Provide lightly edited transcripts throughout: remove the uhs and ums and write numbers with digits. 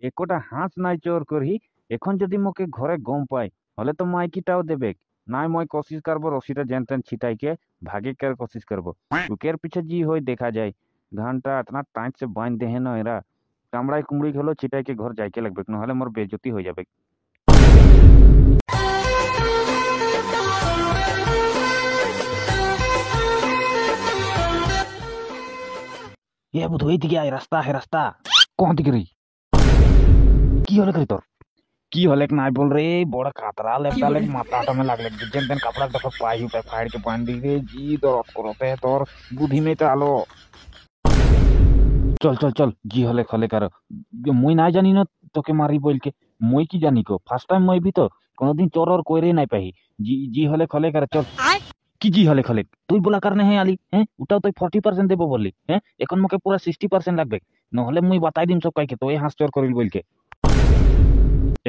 একটা হাঁস নাই চোর করি। এখন যদি মোকে ঘরে গম পাই হলে তো মাইকিটাও দেবে। নাই মই কোশিশ করবো রশিটা যেন তেন ছিটাইকে भागे कर कोशिश करबो। उकेर पीछे जी होई देखा जाए। घंटा इतना टाइट से बांध दे है ना एरा। कामड़ाई कुमड़ी हलो छिटाई के घर जाइके लगबे नहले मोर बेइज्जती हो जाबे। ये बुधई दिखे आए रास्ता है रास्ता कौन दिख रही की होले करी तोर की होले নাই बोल रे बड़ा कातरा लेफ्टा लेग माथा में लागले जेन तेन कपड़ा देखो पाई पे फाड़ के बांध दी रे जी दर्द करते तोर बुद्धि में चालो चल चल चल जी होले खले कर मुई ना जानी ना তোকে মারি বলকে মই কি জানি কো ফার্স্ট টাইম মই भी तो কোনদিন চোর और কইরে নাই পাই जी जी होले खले कर चल কি জি হলে খলে তুই বলা কারণে হ্যাঁ আলি হ্যাঁ ওটাও তুই 40% দেবো বললি হ্যাঁ এখন মোকে পুরো 60% লাগবে নহলে মুই বাতাই দিম সব কাইকে তুই হাঁস চোর করিল বলকে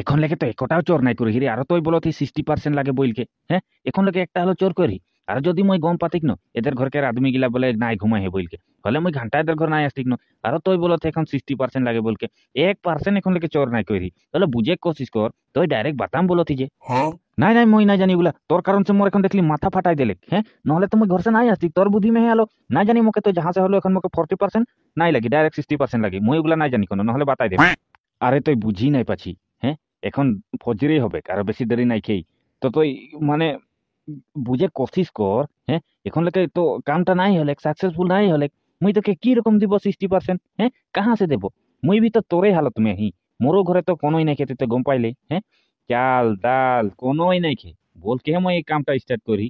এখন লেগে তো একটাও চোর নাই করি হিরে আর তুই বলতি 60% লাগে বলকে হ্যাঁ এখন লেগে একটা হলো চোর করি আর যদি মই গম পাতিক ন এদের ঘরকের আদমি গিলা বলে নাই ঘুমাই হে বলকে হলে মুই ঘন্টা এদের ঘর নাই আসতিক ন আর তুই বলতে এখন 60% লাগে বলকে 1% এখন লেগে চোর নাই করি তাহলে বুঝে কোশিশ কর তুই ডাইরেক্ট বাতাম বলতি যে হ্যাঁ নাই নাই মই না জানি এগুলা তোর কারণ से मोर এখন দেখলি মাথা ফাটাই দিলে হ্যাঁ নহলে তো মই ঘর से নাই আসতি তোর বুদ্ধি में আলো না জানি মোকে তো जहां से হলো এখন মোকে 40% নাই লাগি ডাইরেক্ট 60% লাগি মই এগুলা নাই জানি কোন নহলে বাতাই দে আরে তুই বুঝি নাই পাছি হ্যাঁ এখন ফজরেই হবে আর বেশি দেরি নাই খেই তো তুই মানে বুঝে কোশিশ কর হ্যাঁ এখন লেগে তো কামটা নাই হলে सक्सेसफुल নাই হলে মুই তোকে কি রকম দিব 60% হ্যাঁ कहां से দেব মুই भी तो তোরে হালত में ही মোরো ঘরে তো কোনোই নাই খেতে তো গম পাইলে হ্যাঁ চাল ডাল কোনোই নাই খে बोल के मैं ये काम स्टार्ट करी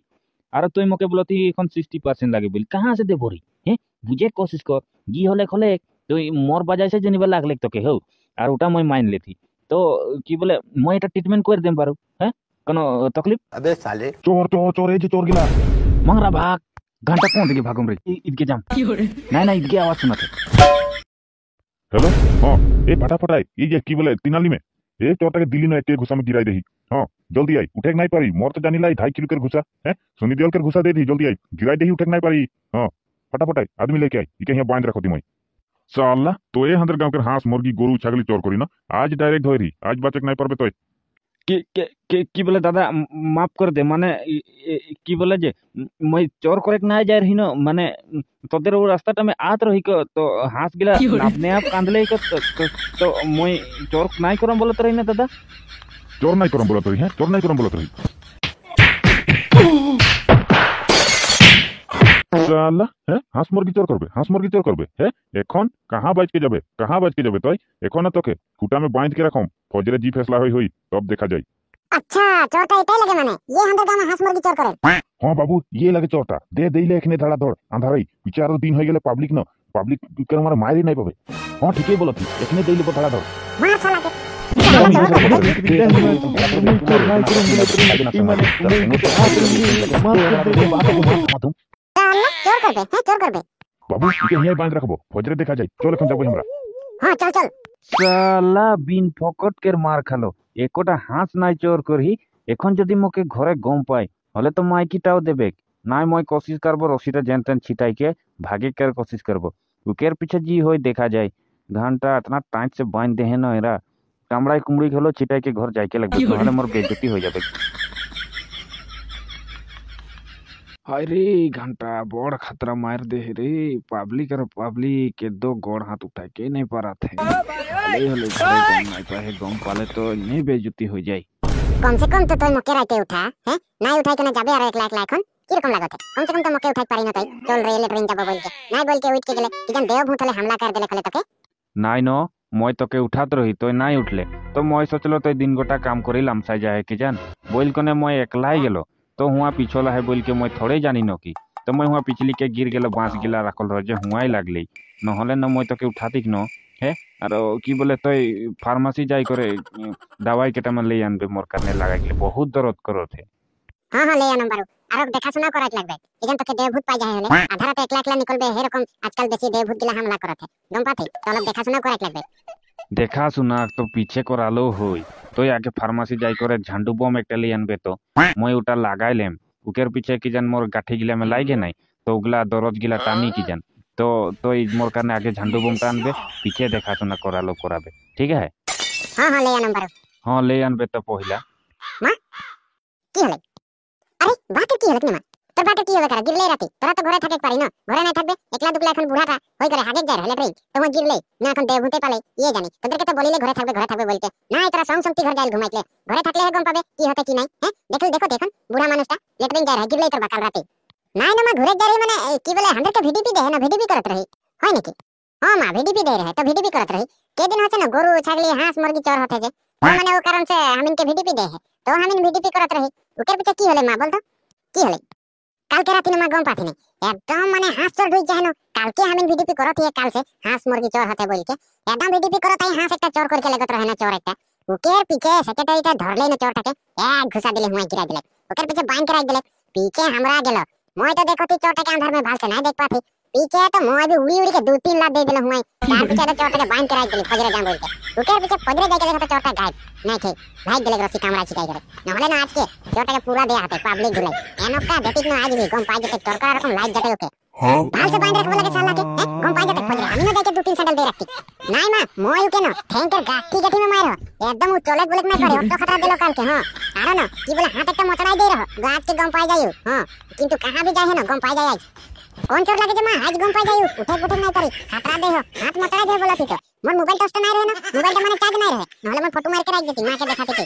আর তুই মোকে বলতি এখন 60% লাগে বল कहां से দেব রে হ্যাঁ বুঝে কোশিশ কর জি হলে খলে তুই মোর বাজাই से জেনিবা লাগলে তোকে হও আর ওটা মই মাইন লেতি তো কি বলে মই এটা ট্রিটমেন্ট করে দেম পারো হ্যাঁ কোনো তকলিফ अबे साले চোর চোর চোর এই যে চোর গিলা মাংরা ভাগ ঘন্টা কোন দিকে ভাগম রে ইদকে যাম নাই নাই ইদকে আওয়াজ শোনাতে हेलो हाँ ए फटाफट ये जे की बोले तीनाली में ए चोरटाके दिल्ली ना एक घुसा में गिराई दही हाँ जल्दी आई उठे नहीं पारी मोर तो जानी लाई 2.5 किलो के घुसा है सुनी दियल के घुसा दे दी जल्दी आई गिराई दही उठे नहीं पारी हाँ फटाफट आई आदमी लेके आई इके यहाँ बांध रखो मई साला तो ये हंदर गांव के हांस मुर्गी गोरु छागली चोर करी ना आज डायरेक्ट धोरी आज बचक नहीं पारबे तो কি বলে দাদা মাফ করে দে মানে কি বলে যে মই চোর করে নাই যাই রহি ন মানে তোদের ও রাস্তাটা মে আত রহি কো তো হাঁস গিলা আপনি आप কাঁদলে কো তো মই চোর নাই করম বলতে রহি না দাদা चोर नहीं करम बोलत रही है चोर नहीं करम बोलत रही साला है हांस मुर्गी चोर करबे है এখন कहां बाज के जाबे तोय এখন তোকে খুঁটা में बांध के रखम फौजरे जी फैसला होई तब देखा जाई अच्छा चोरटा एटाই লাগে মানে ये हम गांव में हांस मुर्गी चोर करे हां बाबू ये लगे चोरटा दे देइले एखने धड़ा धड़ अंधारई विचारो दिन हो गेले पब्लिक न पब्लिक के हमारा मारी नहीं पाबे हां ठीकই बोलती एखने देइले धड़ा धड़ मार साला के चोर करबे बाबू के यहीं बांध रखबो फौजरे देखा जाई चल এখন যাবো আমরা हां चल चल শালা বিন ফকটকের মার খালো একটা হাঁস নাই চোর করি এখন যদি মোকে ঘরে গম পাই হলে তো মাইকিটাও দেবে নাই মই কোশিশ করবো রশিটা যেন তেন ছিটাইকে भागे कर कोशिश करबो उकेर पीछे जी होई देखा जाए घंटा इतना टाइट से बांध दे है ना एरा कामड़ाई कुमड़ी हलो छिटाई के घर जाइके लगबे नहले मोर बेइज्जती हो जाबे हाय रे घंटा बड़ खतरा मार दे रे पब्लिक के दो गोड़ हाथ उठा के नहीं पारा थे हले हले घरे गम नहीं पाए गम पाले तो नहीं बेइज्जती हो जाए कम से कम तो तोय मके राते उठा है নাই উঠাই কেন যাবে আর 1 লাখ এখন কি রকম লাগতে कम से कम तो मके उठाई पारी ना तोय चल रे लेटरिन যাব বলকে নাই বলকে উঠ के गेले कि जन देव भूत हले हमला कर देले खले तके নাই ন মই তোকে উঠাত রহি তুই নাই উঠলে তো মই সোচলো তুই দিন গোটা কাম করিলাম সাই যায় কি জান বইল কনে মই একলাই গেল तो हुआ पिछोला है बोल के मैं थोड़े जानी न की तो मैं हुआ पिछली के गिर गेलो बांस गिला रखल रह जे हुआई लागले নহলে न मैं तो के उठाती न है और की बोले तो फार्मेसी जाई करे दवाई केटा में ले आनबे मोर करने लगा के बहुत दर्द करो थे हां हां ले आनम बारू আর দেখা শোনা করাত লাগবে এখান থেকে দেবভূত পাই যায় হলে আধারাতে 1 লাখ নিকলবে এরকম আজকাল বেশি দেবভূত গিলা হামলা করতে গম পাতে তো দেখা শোনা করাত লাগবে দেখা শোনা তো পিছে করালো হই तो आगे फार्मेसी जाई करे झंडू बम एक ले आनबे तो मैं उटा लगाई लेम उकेर पीछे की जान मोर गाठी गिला में लागे नहीं तो उगला दरज गिला टानी की जान तो मोर करने आगे झंडू बम टानबे पीछे देखा सुना करालो कराबे ठीक है। हां हां ले आ नंबर हाँ ले आनबे तो पहिला কি হলে আরে বাতে কি হলে কি মা তোর বাতে কি হবে কারা গিরলে রাতে তোরা তো ঘরে থাকে পারি না ঘরে নাই থাকবে একলা দুকলা এখন বুড়াটা হই করে হাগে যায় হলে রে তোমার গিরলে না এখন দেহ ভূতে পালে ইয়ে জানি তোদেরকে তো বলিলে ঘরে থাকবে বলতে না তোরা সংসংতি ঘর যাইল ঘুমাইলে ঘরে থাকলে গম পাবে কি হতে কি নাই হ্যাঁ দেখো দেখুন বুড়া মানুষটা লেটরিন যায় গিরলে তোর বাকাল রাতে নাই না মা ঘরে যাই মানে কি বলে 100 কে ভিডিপি দে না ভিডিপি করত রহি হয় নাকি हां मां वीडीपी दे रहे तो वीडीपी करत रही के दिन होते ना गरु छागली हांस मुर्गी चोर होते जे तो माने वो कारण से हमिन के वीडीपी दे है तो हमिन वीडीपी करत रही उकर पीछे की होले मां बोल तो की होले काल के राती ना मां गम पाती नहीं एकदम माने हांस चोर ढुक जाए ना काल के हमिन वीडीपी करत है काल से हांस मुर्गी चोर होते बोल के एकदम वीडीपी करत है हांस एकटा चोर करके लगत रहे ना चोर एकटा उकर पीछे सेक्रेटरीटा धरले ना चोरटाके एक घुसा दिले हुआ गिरा दिले उकर पीछे बांध के रख दिले पीछे हमरा गेलो मोय तो देखो ती चोरटाके अंधार में भाल से नहीं देख पाती पीछे तो मोय भी उड़ी के 2-3 लात दे दिले हुआ तार पीछे तो चोरटाके बांध के रख दिले फजरे जाम बोल के उकर पीछे फजरे जाके देखो तो चोरटा गायब नहीं थे भाग दिले रस्सी कामरा छिकाई करे নহলে না আজকে চোরটাকে পুরা দেয়া হাতে পাবলিক গুলাই এনকা দেখিক না আজ গম পাই যেতে তরকার রকম লাইট জ্বলে ওকে ভাল से बांध रखबो लगे साला के गम पाई যেতে ফজরে আমি না দেখে 2-3 স্যান্ডেল দে রাখতি নাই মা মই কেন ঠ্যাঙ্কের গাঠি গাঠি মে মারো একদম চলে বলে না করে অত খতরা দিলো কালকে হ্যাঁ আরে না কি বলে হাত একটা মতরাই দে রহ গাছ के गम पाई जाइयो हां কিন্তু कहां भी जाए है ना गम पाई जाए आज कौन चोर लगे जे मां आज गम पाई जाइयो उठे नहीं करी खतरा दे हो हाथ मतराई दे बोलती तो मोर मोबाइल टच तो नहीं रहे ना मोबाइल तो माने चार्ज नहीं रहे নহলে मैं फोटो मार के रख देती मां के दिखाती थी